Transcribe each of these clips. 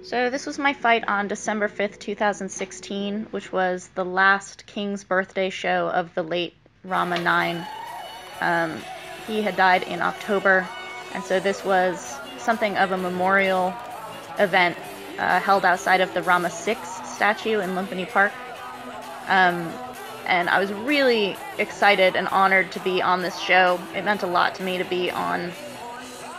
So this was my fight on December 5th, 2016, which was the last King's birthday show of the late Rama 9. He had died in October, and so this was something of a memorial event held outside of the Rama 6 statue in Lumpini Park. And I was really excited and honored to be on this show. It meant a lot to me to be on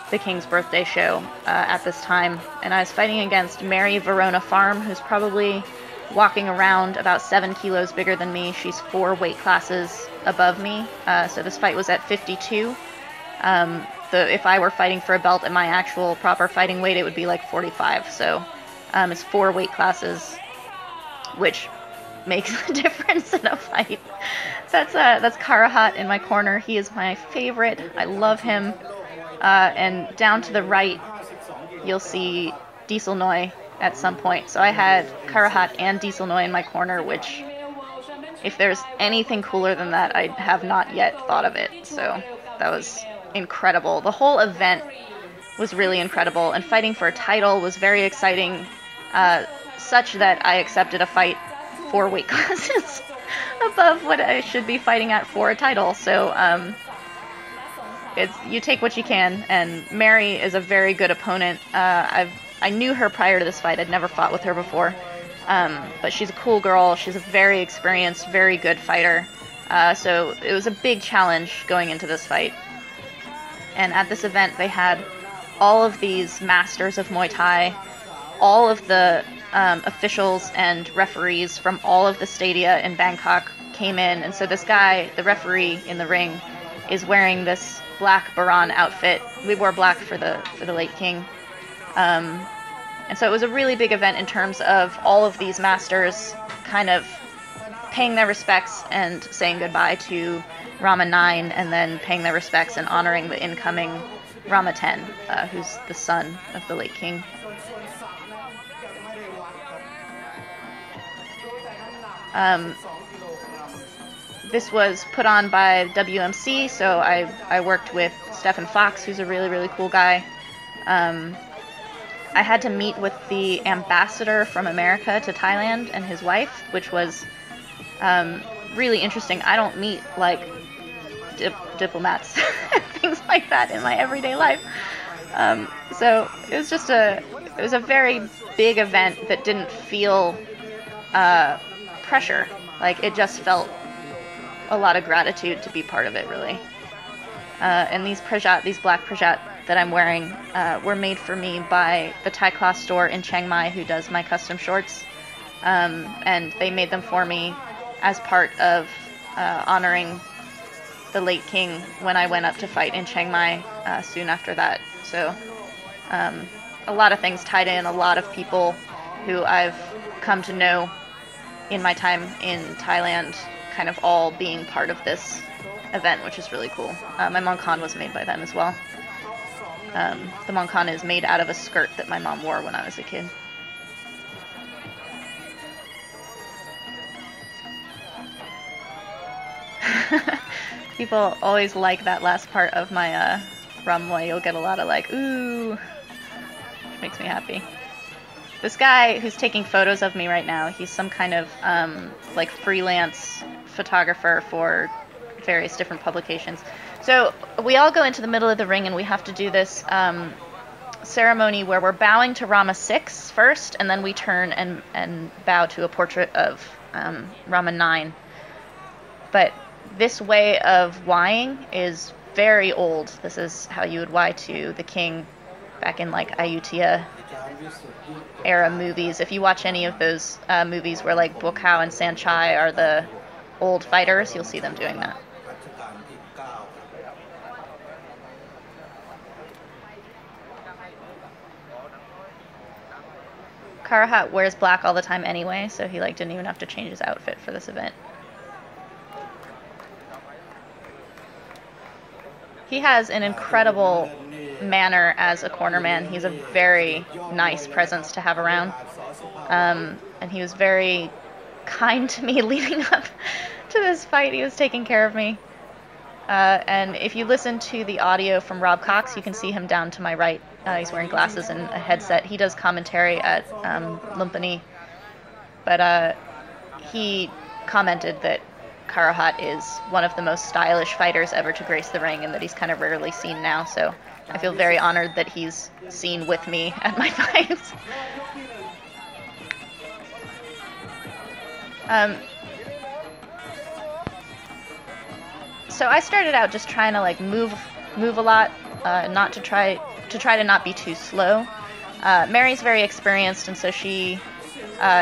the King's birthday show at this time. And I was fighting against Mary Verona Farm, who's probably walking around about 7 kilos bigger than me. She's 4 weight classes above me. So this fight was at 52. If I were fighting for a belt at my actual proper fighting weight, it would be like 45. So it's 4 weight classes, which makes a difference in a fight. That's Karahat in my corner. He is my favorite. I love him. And down to the right, you'll see Dieselnoy at some point. So I had Karahat and Dieselnoy in my corner, which, if there's anything cooler than that, I have not yet thought of it. So that was incredible. The whole event was really incredible, and fighting for a title was very exciting, such that I accepted a fight 4 weight classes above what I should be fighting at for a title. So you take what you can, and Mary is a very good opponent. I knew her prior to this fight. I'd never fought with her before, but she's a cool girl. She's a very experienced, very good fighter. So it was a big challenge going into this fight. And at this event, they had all of these masters of Muay Thai, all of the officials and referees from all of the stadia in Bangkok came in. And so this guy, the referee in the ring, is wearing this black Baran outfit. We wore black for the late king. And so it was a really big event in terms of all of these masters kind of paying their respects and saying goodbye to Rama 9, and then paying their respects and honoring the incoming Rama 10, who's the son of the late king. This was put on by WMC, so I worked with Stephen Fox, who's a really, really cool guy. I had to meet with the ambassador from America to Thailand and his wife, which was really interesting. I don't meet like diplomats and things like that in my everyday life. So it was a very big event that didn't feel pressure. Like, it just felt a lot of gratitude to be part of it, really. And these black Prajat that I'm wearing were made for me by the Thai cloth store in Chiang Mai, who does my custom shorts. And they made them for me as part of honoring the late king when I went up to fight in Chiang Mai soon after that. So a lot of things tied in, a lot of people who I've come to know in my time in Thailand kind of all being part of this event, which is really cool. My Mongkon was made by them as well. The Mongkon is made out of a skirt that my mom wore when I was a kid. People always like that last part of my Muay. You'll get a lot of like, ooh, which makes me happy. This guy who's taking photos of me right now, he's some kind of like freelance photographer for various different publications. So we all go into the middle of the ring and we have to do this ceremony where we're bowing to Rama 6 first, and then we turn and bow to a portrait of Rama 9. But this way of whying is very old. This is how you would why to the king back in like Ayutthaya era movies. If you watch any of those movies where like Bokau and Sanchai are the old fighters, you'll see them doing that. Karahat wears black all the time anyway, so he like didn't even have to change his outfit for this event. He has an incredible manner as a cornerman. He's a very nice presence to have around. And he was very kind to me leading up to this fight. He was taking care of me. And if you listen to the audio from Rob Cox, you can see him down to my right He's wearing glasses and a headset. He does commentary at Lumpini, but he commented that Karuhat is one of the most stylish fighters ever to grace the ring, and that he's kind of rarely seen now. So I feel very honored that he's seen with me at my fights. So I started out just trying to like move a lot, not to try to not be too slow. Mary's very experienced, and so she,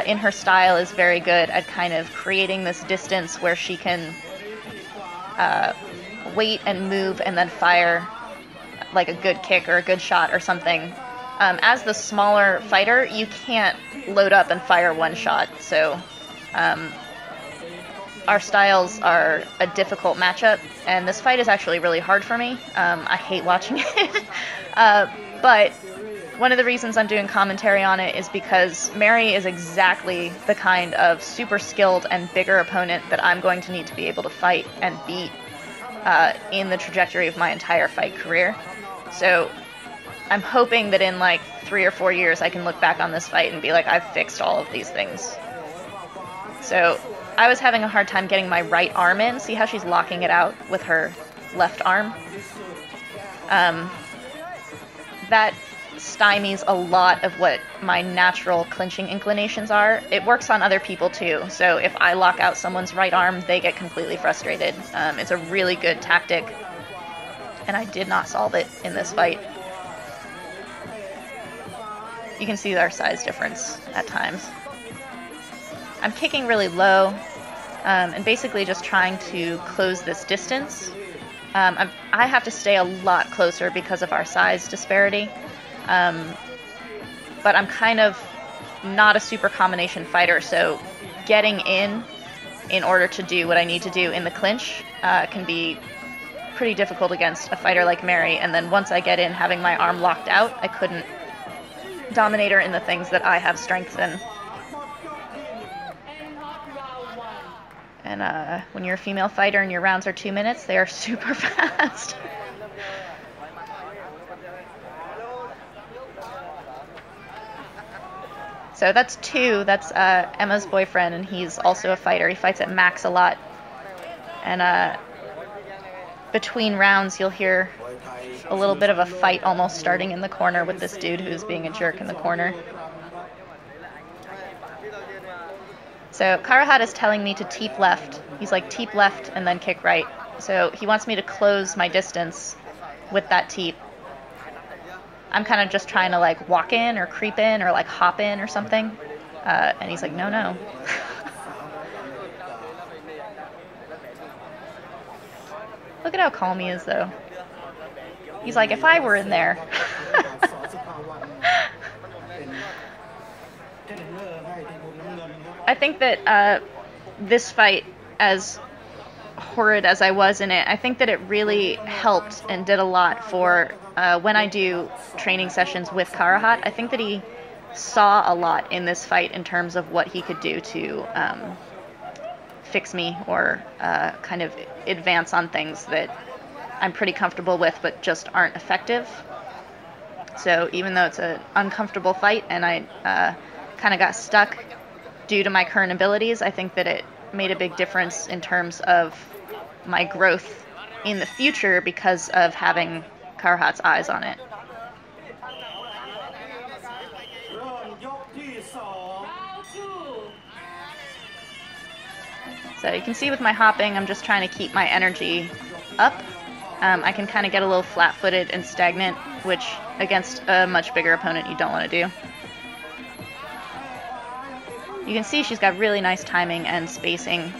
in her style, is very good at kind of creating this distance where she can wait and move and then fire like a good kick or a good shot or something. As the smaller fighter, you can't load up and fire one shot, so our styles are a difficult matchup, and this fight is actually really hard for me. I hate watching it, but one of the reasons I'm doing commentary on it is because Mary is exactly the kind of super skilled and bigger opponent that I'm going to need to be able to fight and beat in the trajectory of my entire fight career. So I'm hoping that in like 3 or 4 years I can look back on this fight and be like, I've fixed all of these things. So I was having a hard time getting my right arm in. See how she's locking it out with her left arm? That stymies a lot of what my natural clinching inclinations are. It works on other people too. So if I lock out someone's right arm, they get completely frustrated. It's a really good tactic, and I did not solve it in this fight. You can see our size difference at times. I'm kicking really low, and basically just trying to close this distance. I have to stay a lot closer because of our size disparity, but I'm kind of not a super combination fighter, so getting in order to do what I need to do in the clinch can be pretty difficult against a fighter like Mary, and then once I get in, having my arm locked out, I couldn't dominate her in the things that I have strength in. And when you're a female fighter and your rounds are 2 minutes, they are super fast. So that's 2. That's Emma's boyfriend, and he's also a fighter. He fights at Max a lot. And between rounds, you'll hear a little bit of a fight almost starting in the corner with this dude who's being a jerk in the corner. So Karuhat is telling me to teep left. He's like, teep left and then kick right. So he wants me to close my distance with that teep. I'm kind of just trying to like walk in or creep in or like hop in or something. And he's like, no, no. Look at how calm he is though. He's like, if I were in there. I think that this fight, as horrid as I was in it, I think that it really helped and did a lot for when I do training sessions with Karuhat. I think that he saw a lot in this fight in terms of what he could do to fix me or kind of advance on things that I'm pretty comfortable with but just aren't effective. So even though it's an uncomfortable fight and I kind of got stuck due to my current abilities, I think that it made a big difference in terms of my growth in the future because of having Karuhat's eyes on it. So you can see with my hopping, I'm just trying to keep my energy up. I can kind of get a little flat-footed and stagnant, which against a much bigger opponent you don't want to do. You can see she's got really nice timing and spacing.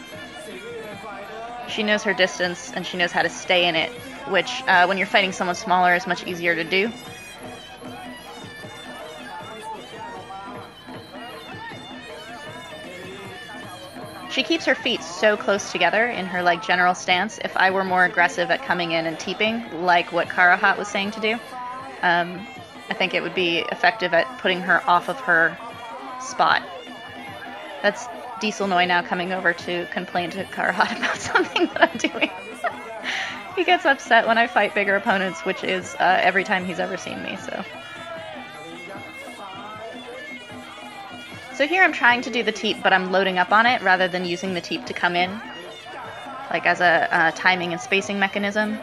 She knows her distance and she knows how to stay in it, which when you're fighting someone smaller is much easier to do. She keeps her feet so close together in her like general stance. If I were more aggressive at coming in and teeping, like what Karuhat was saying to do, I think it would be effective at putting her off of her spot. That's Diesel Noy now coming over to complain to Karuhat about something that I'm doing. He gets upset when I fight bigger opponents, which is every time he's ever seen me, so So here I'm trying to do the teep, but I'm loading up on it rather than using the teep to come in, like as a timing and spacing mechanism.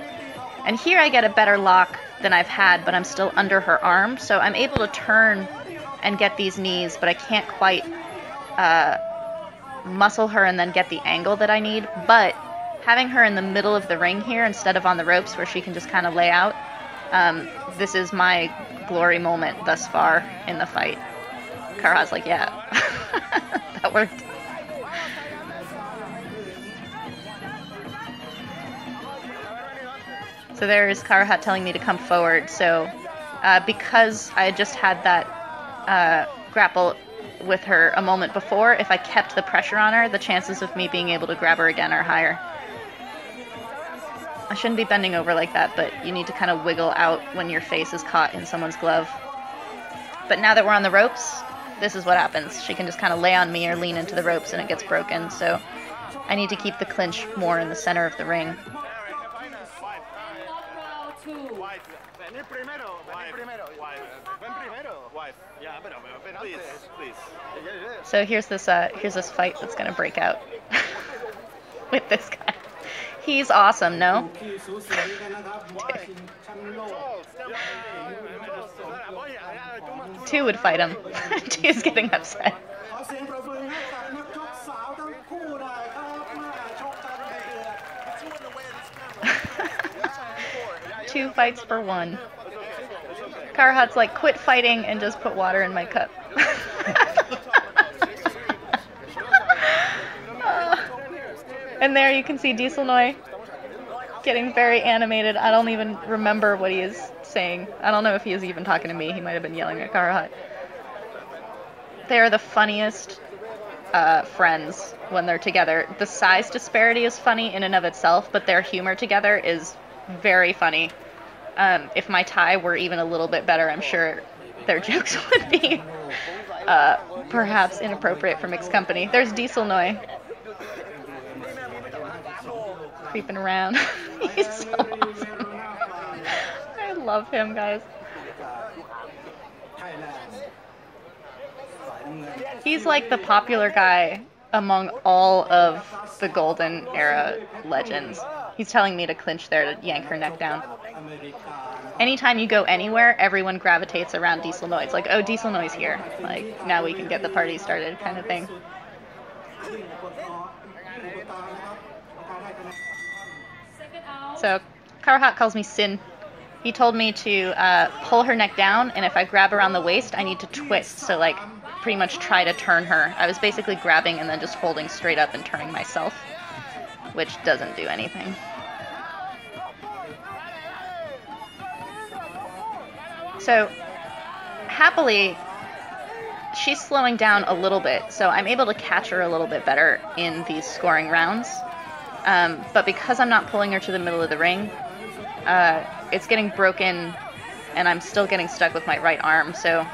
And here I get a better lock than I've had, but I'm still under her arm, so I'm able to turn and get these knees, but I can't quite muscle her and then get the angle that I need. But having her in the middle of the ring here instead of on the ropes where she can just kind of lay out, this is my glory moment thus far in the fight. Kara's like, yeah, that worked. So there's Karahat telling me to come forward. So because I had just had that grapple with her a moment before, if I kept the pressure on her, the chances of me being able to grab her again are higher. I shouldn't be bending over like that, but you need to kind of wiggle out when your face is caught in someone's glove. But now that we're on the ropes, this is what happens. She can just kind of lay on me or lean into the ropes and it gets broken. So I need to keep the clinch more in the center of the ring. So here's this fight that's gonna break out with this guy. He's awesome, no? Two would fight him. Two's getting upset. Two fights for one. Karahat's like, quit fighting and just put water in my cup. And there you can see Dieselnoy getting very animated. I don't even remember what he is saying. I don't know if he is even talking to me. He might have been yelling at Karahat. They are the funniest friends when they're together. The size disparity is funny in and of itself, but their humor together is very funny. If my Thai were even a little bit better, I'm sure their jokes would be perhaps inappropriate for mixed company. There's Dieselnoy creeping around. He's so awesome. I love him, guys. He's like the popular guy among all of the Golden Era legends. He's telling me to clinch there to yank her neck down. Anytime you go anywhere, everyone gravitates around Dieselnoy. It's like, oh, Dieselnoy's here. Like, now we can get the party started kind of thing. So, Karahat calls me Sin. He told me to pull her neck down, and if I grab around the waist, I need to twist. So, like, pretty much try to turn her. I was basically grabbing and then just holding straight up and turning myself, which doesn't do anything. So, happily, she's slowing down a little bit, so I'm able to catch her a little bit better in these scoring rounds. But because I'm not pulling her to the middle of the ring, it's getting broken, and I'm still getting stuck with my right arm. So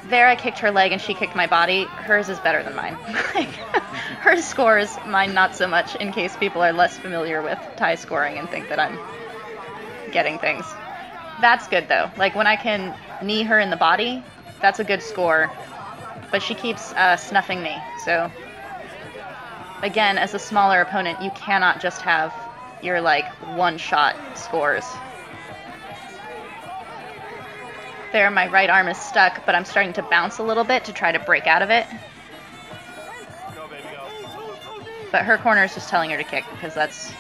there I kicked her leg and she kicked my body. Hers is better than mine. Her scores, mine not so much, in case people are less familiar with Thai scoring and think that I'm getting things. That's good, though. Like, when I can knee her in the body, that's a good score. But she keeps snuffing me, so again, as a smaller opponent, you cannot just have your, like, one-shot scores. There, my right arm is stuck, but I'm starting to bounce a little bit to try to break out of it. But her corner is just telling her to kick, because that's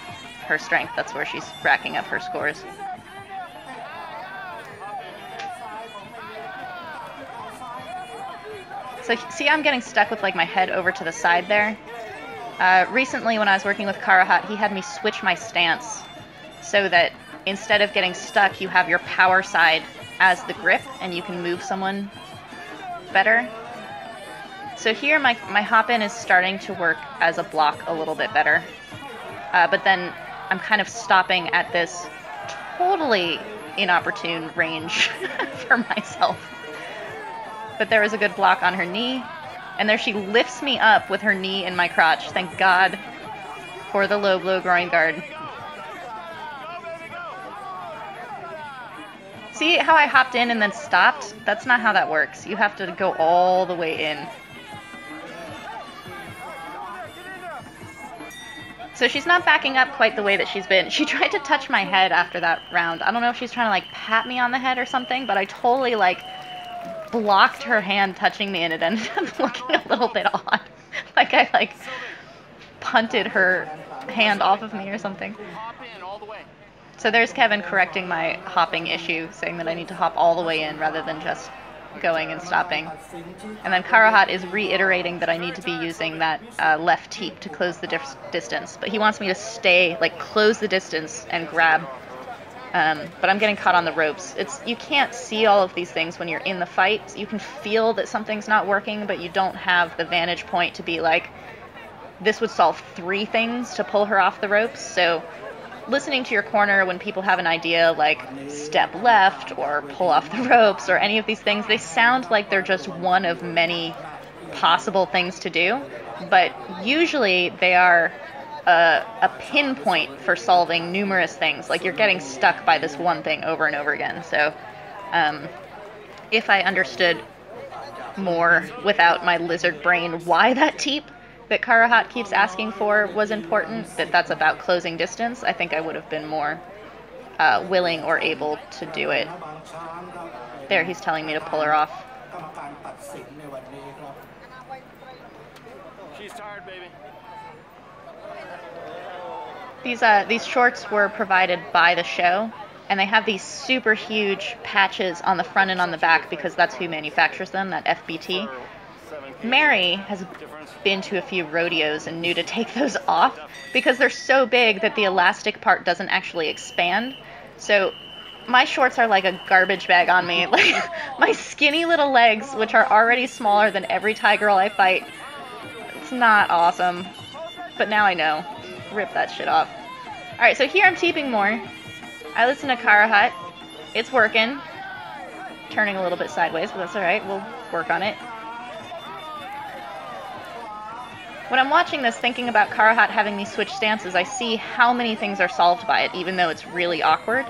her strength. That's where she's racking up her scores. So, see, I'm getting stuck with, like, my head over to the side there. Recently, when I was working with Karahat, he had me switch my stance so that instead of getting stuck, you have your power side as the grip, and you can move someone better. So here, my hop-in is starting to work as a block a little bit better. But then I'm kind of stopping at this totally inopportune range for myself. But there was a good block on her knee, and there she lifts me up with her knee in my crotch. Thank God for the low blow groin guard. See how I hopped in and then stopped? That's not how that works. You have to go all the way in. So she's not backing up quite the way that she's been. She tried to touch my head after that round. I don't know if she's trying to like pat me on the head or something, but I totally like blocked her hand touching me and it ended up looking a little bit odd. Like I like punted her hand off of me or something. So there's Kevin correcting my hopping issue, saying that I need to hop all the way in rather than just going and stopping. And then Karahat is reiterating that I need to be using that left teep to close the distance. But he wants me to stay, like close the distance and grab. But I'm getting caught on the ropes. You can't see all of these things when you're in the fight. You can feel that something's not working, but you don't have the vantage point to be like, this would solve 3 things to pull her off the ropes. So listening to your corner when people have an idea like step left or pull off the ropes or any of these things, they sound like they're just one of many possible things to do, but usually they are a pinpoint for solving numerous things. Like you're getting stuck by this one thing over and over again. So if I understood more without my lizard brain why that teep that Karahat keeps asking for was important, that's about closing distance, I think I would have been more willing or able to do it. There, he's telling me to pull her off. She's tired, baby. These shorts were provided by the show, and they have these super huge patches on the front and on the back because that's who manufactures them, that FBT. Mary has been to a few rodeos and knew to take those off because they're so big that the elastic part doesn't actually expand. So my shorts are like a garbage bag on me. Like my skinny little legs, which are already smaller than every Thai girl I fight. It's not awesome. But now I know. Rip that shit off. Alright, so here I'm teeping more. I listen to Karahat. It's working. Turning a little bit sideways, but that's alright. We'll work on it. When I'm watching this, thinking about Karahat having me switch stances, I see how many things are solved by it, even though it's really awkward.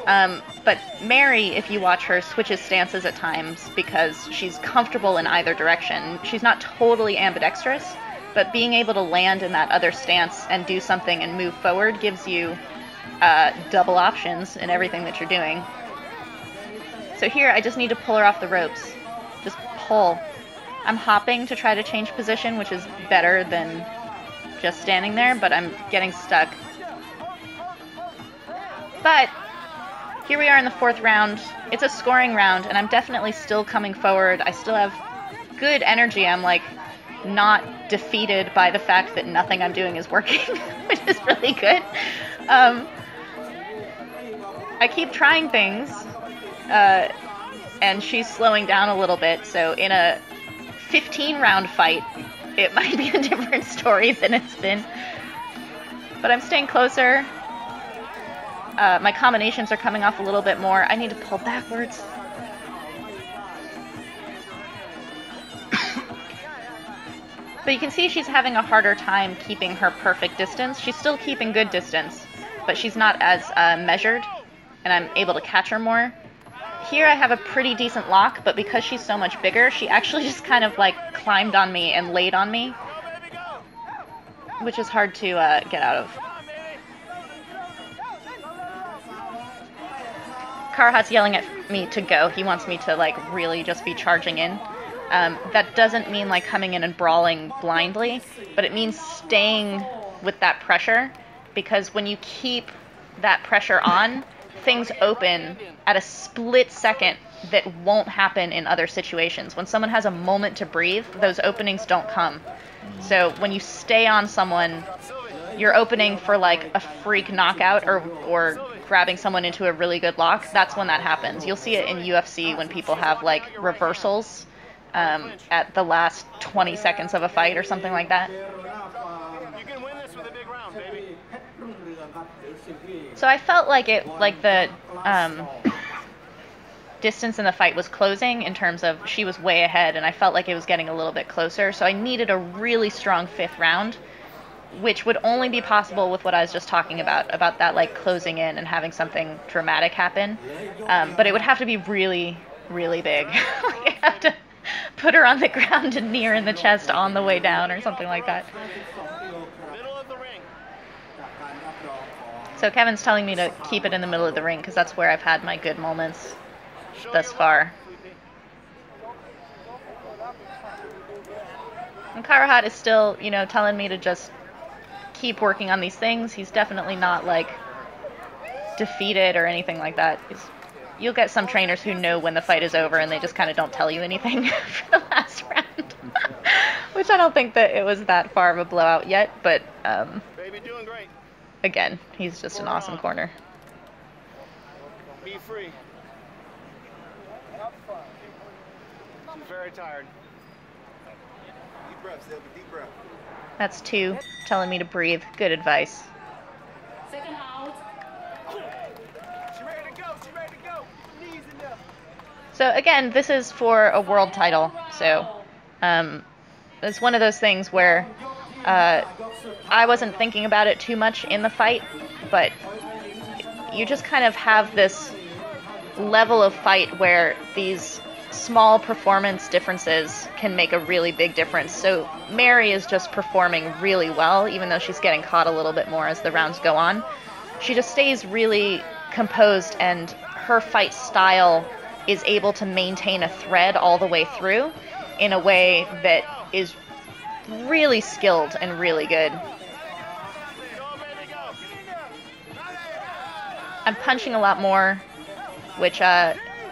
But Mary, if you watch her, switches stances at times because she's comfortable in either direction. She's not totally ambidextrous, but being able to land in that other stance and do something and move forward gives you double options in everything that you're doing. So here, I just need to pull her off the ropes. Just pull. I'm hopping to try to change position, which is better than just standing there, but I'm getting stuck. But here we are in the 4th round. It's a scoring round, and I'm definitely still coming forward. I still have good energy. I'm like not defeated by the fact that nothing I'm doing is working, which is really good. I keep trying things, and she's slowing down a little bit, so in a 15-round fight, it might be a different story than it's been. But I'm staying closer. My combinations are coming off a little bit more. I need to pull backwards. But you can see she's having a harder time keeping her perfect distance. She's still keeping good distance, but she's not as measured, and I'm able to catch her more. Here I have a pretty decent lock, but because she's so much bigger, she actually just kind of like climbed on me and laid on me, which is hard to get out of. Karahat's yelling at me to go. He wants me to like really just be charging in. That doesn't mean like coming in and brawling blindly, but it means staying with that pressure, because when you keep that pressure on, things open at a split second that won't happen in other situations. When someone has a moment to breathe, those openings don't come. So when you stay on someone, you're opening for like a freak knockout or grabbing someone into a really good lock. That's when that happens. You'll see it in UFC when people have like reversals at the last 20 seconds of a fight or something like that. You can win this with a big round, baby. So I felt like the distance in the fight was closing in terms of she was way ahead, and I felt like it was getting a little bit closer. So I needed a really strong 5th round. which would only be possible with what I was just talking about that like closing in and having something dramatic happen. But it would have to be really, really big. Like I have to put her on the ground and knee her in the chest on the way down or something like that. Middle of the ring. So Kevin's telling me to keep it in the middle of the ring because that's where I've had my good moments thus far. And Karahat is still, you know, telling me to just keep working on these things. He's definitely not, like, defeated or anything like that. You'll get some trainers who know when the fight is over and they just kind of don't tell you anything for the last round. Which I don't think that it was that far of a blowout yet, but, Baby, doing great. again, he's just an awesome corner. Be free. She's very tired. Deep breath, Sylvie, deep breath. That's 2, telling me to breathe. Good advice. Second out. She ready to go, she ready to go. Knees in there. So again, this is for a world title, so it's one of those things where I wasn't thinking about it too much in the fight, but you just kind of have this level of fight where these small performance differences can make a really big difference. So Mary is just performing really well, even though she's getting caught a little bit more as the rounds go on. She just stays really composed, and her fight style is able to maintain a thread all the way through in a way that is really skilled and really good. I'm punching a lot more, which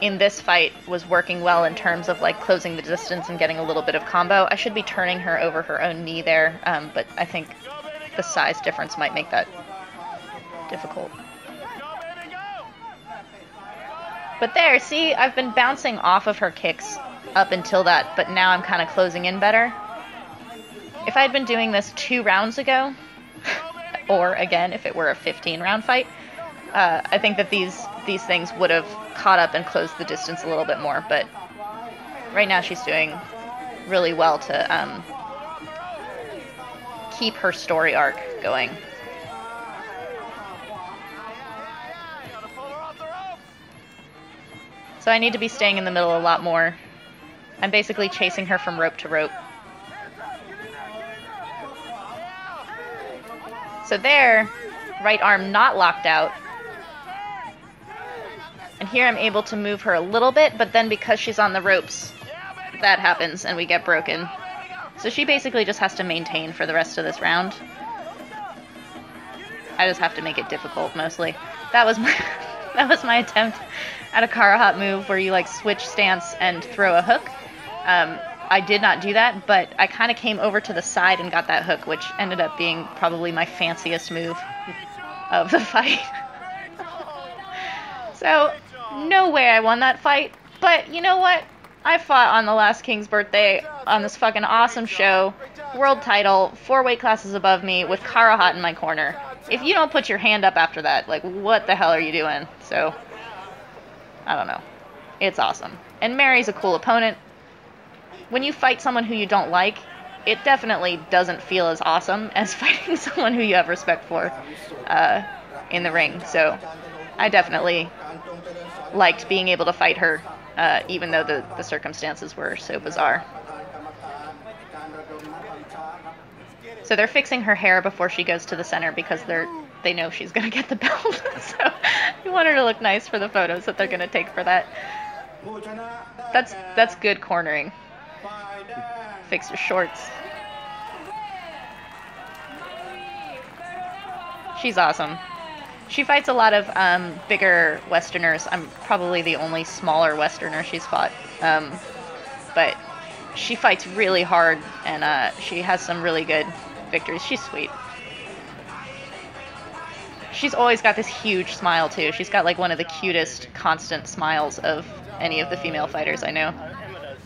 in this fight was working well in terms of like closing the distance and getting a little bit of combo. I should be turning her over her own knee there, but I think the size difference might make that difficult. But there, see, I've been bouncing off of her kicks up until that, but now I'm kind of closing in better. If I had been doing this 2 rounds ago, or again, if it were a 15-round fight, I think that these things would have caught up and closed the distance a little bit more. But right now she's doing really well to keep her story arc going. So I need to be staying in the middle a lot more. I'm basically chasing her from rope to rope. So there, right arm not locked out. And here I'm able to move her a little bit, but then because she's on the ropes, that happens and we get broken. So she basically just has to maintain for the rest of this round. I just have to make it difficult mostly. That was my attempt at a Karahat move where you like switch stance and throw a hook. I did not do that, but I kind of came over to the side and got that hook, which ended up being probably my fanciest move of the fight. So, no way I won that fight, but you know what? I fought on the last King's birthday on this fucking awesome show, world title, 4 weight classes above me, with Karahat in my corner. If you don't put your hand up after that, like, what the hell are you doing? So, I don't know. It's awesome. And Mary's a cool opponent. When you fight someone who you don't like, it definitely doesn't feel as awesome as fighting someone who you have respect for in the ring. So I definitely liked being able to fight her, even though the circumstances were so bizarre. So they're fixing her hair before she goes to the center because they know she's going to get the belt. So you want her to look nice for the photos that they're going to take for that. That's good cornering. Fix your shorts. She's awesome. She fights a lot of bigger Westerners. I'm probably the only smaller Westerner she's fought. But she fights really hard, and she has some really good victories. She's sweet. She's always got this huge smile, too. She's got, like, one of the cutest, constant smiles of any of the female fighters I know. Emma does.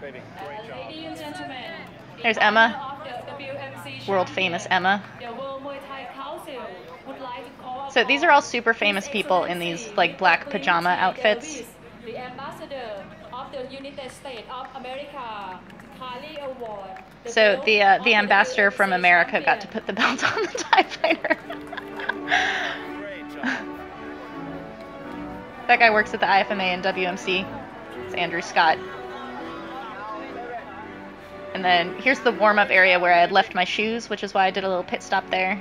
Baby, great job. Ladies and gentlemen, There's Emma. of the WMC World famous Emma. the World Muay Thai Council would like to call So these are all super famous people in these, like, black pajama outfits. the ambassador of of the United States of America, Kali Award. So the ambassador from America got to put the belt on the TIE fighter. Great job. That guy works at the IFMA and WMC. It's Andrew Scott. And then here's the warm-up area where I had left my shoes, which is why I did a little pit stop there.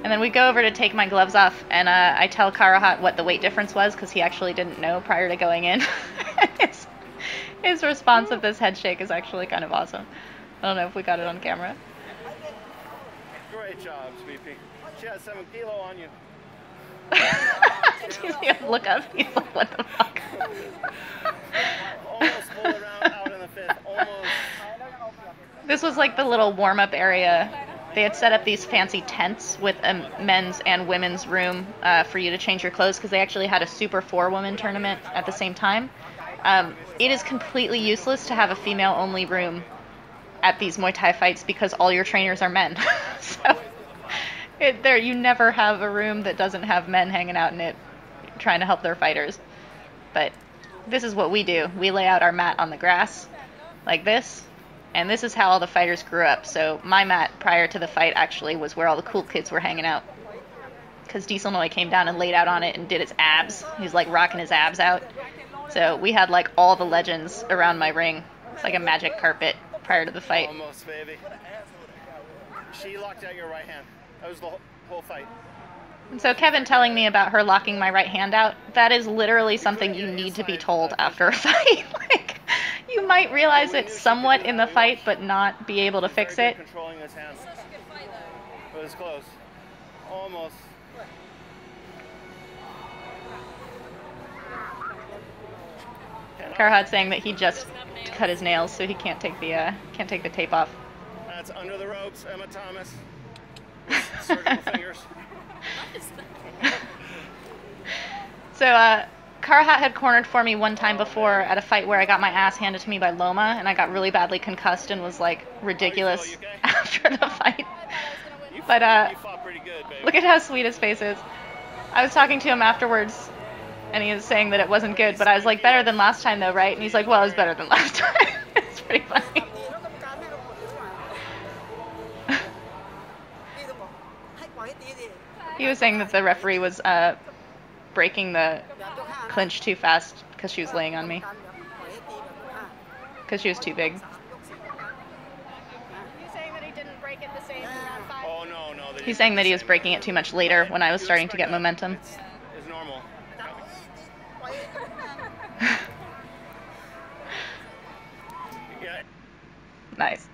And then we go over to take my gloves off, and I tell Karahat what the weight difference was, because he actually didn't know prior to going in. His response at this head shake is actually kind of awesome. I don't know if we got it on camera. Great job, VP. She has 7 kilo on you. Did you see him look up? He's like, what the fuck? Almost pulled around out in the 5th. Almost. This was like the little warm-up area. They had set up these fancy tents with a men's and women's room for you to change your clothes, because they actually had a Super 4-woman tournament at the same time. It is completely useless to have a female-only room at these Muay Thai fights because all your trainers are men. So you never have a room that doesn't have men hanging out in it trying to help their fighters. But this is what we do. We lay out our mat on the grass like this, and this is how all the fighters grew up. So my mat prior to the fight actually was where all the cool kids were hanging out, because Diesel Noi came down and laid out on it and did his abs. He was like rocking his abs out. So we had like all the legends around my ring. It's like a magic carpet prior to the fight. Almost, baby. She locked out your right hand. That was the whole fight. And so Kevin telling me about her locking my right hand out, that is literally something you need to be told after a fight. Like, you might realize it somewhat in the fight, but not be able to fix it. Controlling his hand. But it's close. Almost. Karahad saying that he just cut his nails, so he can't take the tape off. That's under the ropes, Emma Thomas. Surgical fingers. So Karahat had cornered for me one time before at a fight where I got my ass handed to me by Loma, and I got really badly concussed and was like ridiculous after the fight. But You fought pretty good, baby. look at how sweet his face is. I was talking to him afterwards, and he was saying that it wasn't good, but I was like, better than last time though, right? And he's like, well, it was better than last time. It's pretty funny. He was saying that the referee was breaking the clinch too fast because she was laying on me, because she was too big. You saying that he didn't break it the same in round 5? Oh, no. He's saying that he was breaking it too much later when I was starting to get momentum. It's normal. Nice.